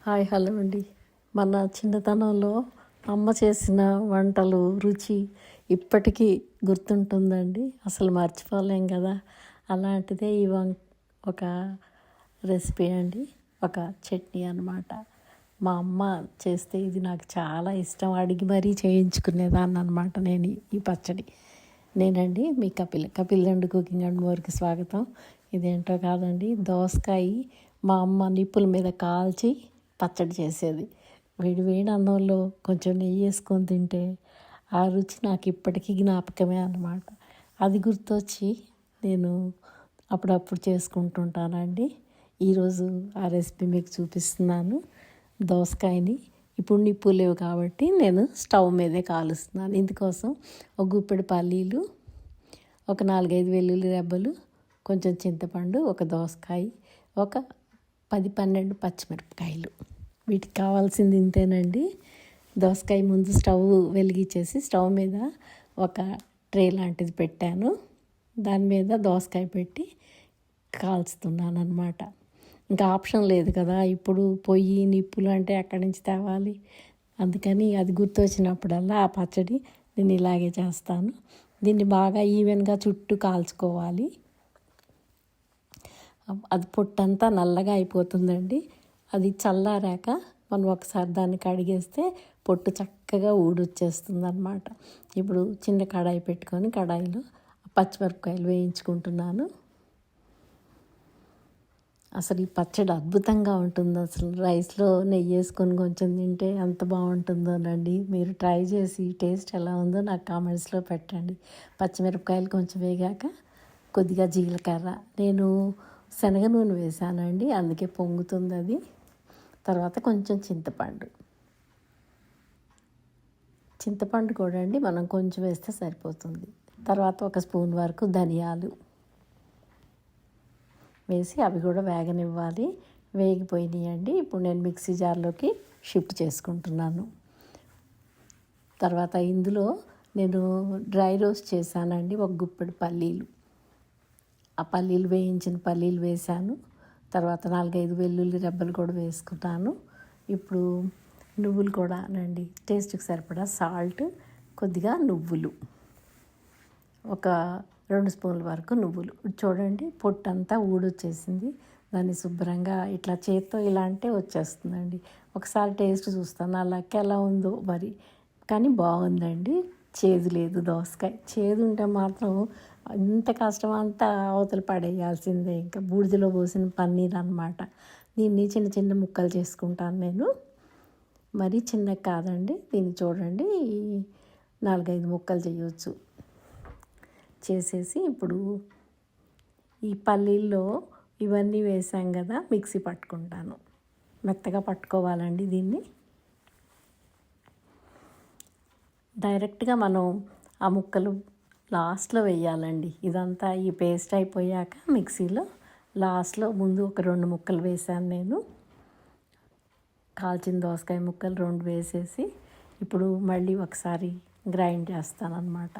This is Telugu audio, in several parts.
హాయ్ హలో అండి. మన చిన్నతనంలో అమ్మ చేసిన వంటలు రుచి ఇప్పటికీ గుర్తుంటుందండి. అసలు మర్చిపోలేం కదా. అలాంటిదే ఒక రెసిపీ అండి, ఒక చట్నీ అన్నమాట. మా అమ్మ చేస్తే ఇది నాకు చాలా ఇష్టం. అడిగి మరీ చేయించుకునేదాన్ని అనమాట నేను ఈ పచ్చడి. నేనండి మీ కపిల్ దండు కుకింగ్ అండ్ మోర్కి స్వాగతం. ఇదేంటో కాదండి, దోసకాయ మా అమ్మ నిప్పుల మీద కాల్చి పచ్చడి చేసేది. వేడి వేడి అన్నంలో కొంచెం నెయ్యి వేసుకొని తింటే ఆ రుచి నాకు ఇప్పటికీ జ్ఞాపకమే అన్నమాట. అది గుర్తొచ్చి నేను అప్పుడప్పుడు చేసుకుంటుంటానండి. ఈరోజు ఆ రెసిపీ మీకు చూపిస్తున్నాను. దోసకాయని ఇప్పుడు నిప్పు లేవు కాబట్టి నేను స్టవ్ మీదే కాలుస్తున్నాను. ఇందుకోసం ఒక గుప్పెడు పల్లీలు, ఒక 4-5 వెల్లుల్లి రెబ్బలు, కొంచెం చింతపండు, ఒక దోసకాయ, ఒక 10-12 పచ్చిమిరపకాయలు. వీటికి కావాల్సింది ఇంతేనండి. దోసకాయ ముందు స్టవ్ వెలిగించేసి స్టవ్ మీద ఒక ట్రే లాంటిది పెట్టాను. దాని మీద దోసకాయ పెట్టి కాల్చుతున్నాను అనమాట. ఇంకా ఆప్షన్ లేదు కదా, ఇప్పుడు పొయ్యి నిప్పులు అంటే ఎక్కడి నుంచి తేవాలి. అందుకని అది గుర్తొచ్చినప్పుడల్లా ఆ పచ్చడి నేను ఇలాగే చేస్తాను. దీన్ని బాగా ఈవెన్గా చుట్టూ కాల్చుకోవాలి. అది పొట్టంతా నల్లగా అయిపోతుందండి. అది చల్లారాక మనం ఒకసారి దాన్ని కడిగేస్తే పొట్టు చక్కగా ఊడొచ్చేస్తుంది అనమాట. ఇప్పుడు చిన్న కడాయి పెట్టుకొని కడాయిలో పచ్చిమిరపకాయలు వేయించుకుంటున్నాను. అసలు ఈ పచ్చడి అద్భుతంగా ఉంటుంది. అసలు రైస్లో నెయ్యి వేసుకొని కొంచెం తింటే ఎంత బాగుంటుందోనండి. మీరు ట్రై చేసి టేస్ట్ ఎలా ఉందో నాకు కామెంట్స్లో పెట్టండి. పచ్చిమిరపకాయలు కొంచెం వేగాక కొద్దిగా జీలకర్ర, నేను శనగ నూనె వేసానండి, అందుకే పొంగుతుంది అది. తర్వాత కొంచెం చింతపండు కూడా అండి మనం కొంచెం వేస్తే సరిపోతుంది. తర్వాత ఒక స్పూన్ వరకు ధనియాలు వేసి అవి కూడా వేగనివ్వాలి. వేగిపోయినాయండి. ఇప్పుడు నేను మిక్సీ జార్లోకి షిఫ్ట్ చేసుకుంటున్నాను. తర్వాత ఇందులో నేను డ్రై రోస్ట్ చేశానండి, ఒక గుప్పెడు పల్లీలు. ఆ పల్లీలు వేయించిన పల్లీలు వేసాను. తర్వాత 4-5 వెల్లుల్లి రెబ్బలు కూడా వేసుకున్నాను. ఇప్పుడు నువ్వులు కూడా అండి, టేస్ట్కి సరిపడా సాల్ట్, కొద్దిగా నువ్వులు, ఒక 2 స్పూన్ల వరకు నువ్వులు. చూడండి పొట్టంతా ఊడొచ్చేసింది. దాన్ని శుభ్రంగా ఇట్లా చేత్తో ఇలా అంటే వచ్చేస్తుందండి. ఒకసారి టేస్ట్ చూస్తాను నా లెక్క ఎలా ఉందో మరి, కానీ బాగుందండి. చేదు లేదు. దోసకాయ చేదు ఉంటే మాత్రం ఇంత కష్టం అంతా అవతల పడేయాల్సిందే. ఇంకా బూడిదలో పోసిన పన్నీర్ అన్నమాట. దీన్ని చిన్న చిన్న ముక్కలు చేసుకుంటాను నేను, మరీ చిన్నగా కాదండి. దీన్ని చూడండి 4-5 ముక్కలు చేయవచ్చు. చేసేసి ఇప్పుడు ఈ పల్లీల్లో ఇవన్నీ వేసాం కదా, మిక్సీ పట్టుకుంటాను. మెత్తగా పట్టుకోవాలండి దీన్ని. డైరెక్ట్గా మనం ఆ ముక్కలు లాస్ట్లో వేయాలండి. ఇదంతా ఈ పేస్ట్ అయిపోయాక మిక్సీలో లాస్ట్లో ముందు ఒక 2 ముక్కలు వేసాను నేను. కాల్చిన దోసకాయ ముక్కలు 2 వేసేసి ఇప్పుడు మళ్ళీ ఒకసారి గ్రైండ్ చేస్తానన్నమాట.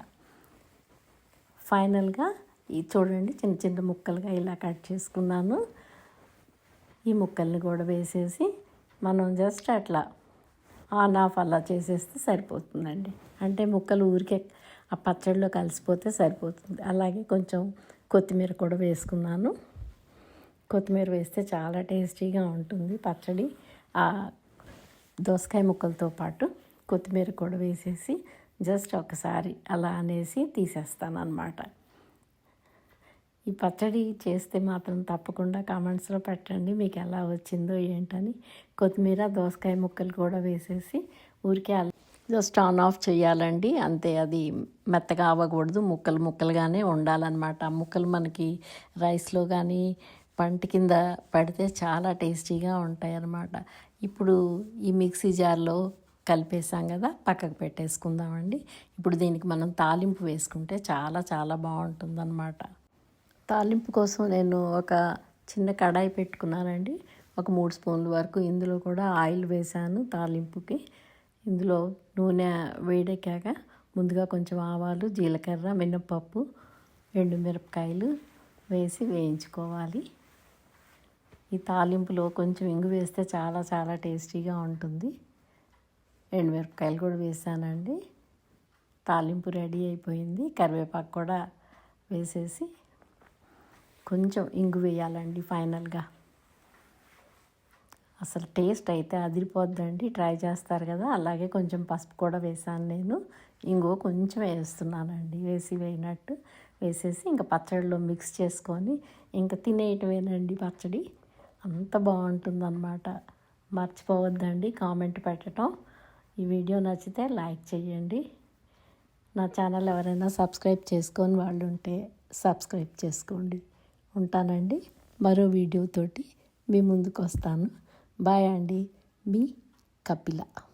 ఫైనల్గా ఈ చూడండి చిన్న చిన్న ముక్కలుగా ఇలా కట్ చేసుకున్నాను. ఈ ముక్కల్ని కూడా వేసేసి మనం జస్ట్ అట్లా ఆన్ ఆఫ్ అలా చేసేస్తే సరిపోతుందండి. అంటే ముక్కలు ఊరికే ఆ పచ్చడిలో కలిసిపోతే సరిపోతుంది. అలాగే కొంచెం కొత్తిమీర కూడా వేసుకున్నాను. కొత్తిమీర వేస్తే చాలా టేస్టీగా ఉంటుంది పచ్చడి. ఆ దోసకాయ ముక్కలతో పాటు కొత్తిమీర కూడా వేసేసి జస్ట్ ఒకసారి అలా అనేసి తీసేస్తాను అన్నమాట. ఈ పచ్చడి చేస్తే మాత్రం తప్పకుండా కామెంట్స్లో పెట్టండి మీకు ఎలా వచ్చిందో ఏంటని. కొత్తిమీర దోసకాయ ముక్కలు కూడా వేసేసి ఊరికే జస్ట్ ఆన్ ఆఫ్ చేయాలండి, అంతే. అది మెత్తగా అవ్వకూడదు, ముక్కలు ముక్కలుగానే ఉండాలన్నమాట. ఆ ముక్కలు మనకి రైస్లో కానీ పంట కింద పడితే చాలా టేస్టీగా ఉంటాయి అన్నమాట. ఇప్పుడు ఈ మిక్సీ జార్లో కలిపేసాం కదా, పక్కకు పెట్టేసుకుందామండి. ఇప్పుడు దీనికి మనం తాలింపు వేసుకుంటే చాలా చాలా బాగుంటుందన్నమాట. తాలింపు కోసం నేను ఒక చిన్న కడాయి పెట్టుకున్నానండి. ఒక 3 స్పూన్ల వరకు ఇందులో కూడా ఆయిల్ వేసాను తాలింపుకి. ఇందులో నూనె వేడెక్కాక ముందుగా కొంచెం ఆవాలు, జీలకర్ర, మినపప్పు, ఎండుమిరపకాయలు వేసి వేయించుకోవాలి. ఈ తాలింపులో కొంచెం ఇంగు వేస్తే చాలా చాలా టేస్టీగా ఉంటుంది. ఎండుమిరపకాయలు కూడా వేసానండి. తాలింపు రెడీ అయిపోయింది. కరివేపాకు కూడా వేసేసి కొంచెం ఇంగు వేయాలండి ఫైనల్గా. అసలు టేస్ట్ అయితే అదిరిపోద్దండి. ట్రై చేస్తారు కదా. అలాగే కొంచెం పసుపు కూడా వేసాను నేను. ఇంగువ కొంచెం వేస్తున్నానండి, వేసినట్టు వేసేసి ఇంకా పచ్చడిలో మిక్స్ చేసుకొని ఇంకా తినేయటమేనండి పచ్చడి. అంత బాగుంటుందన్నమాట. మర్చిపోవద్దండి కామెంట్ పెట్టడం. ఈ వీడియో నచ్చితే లైక్ చేయండి. నా ఛానల్ ఎవరైనా సబ్స్క్రైబ్ చేసుకొని వాళ్ళు ఉంటే సబ్స్క్రైబ్ చేసుకోండి. ఉంటానండి. మరో వీడియోతోటి మీ ముందుకు వస్తాను. బాయ్ అండి. మీ కపిల.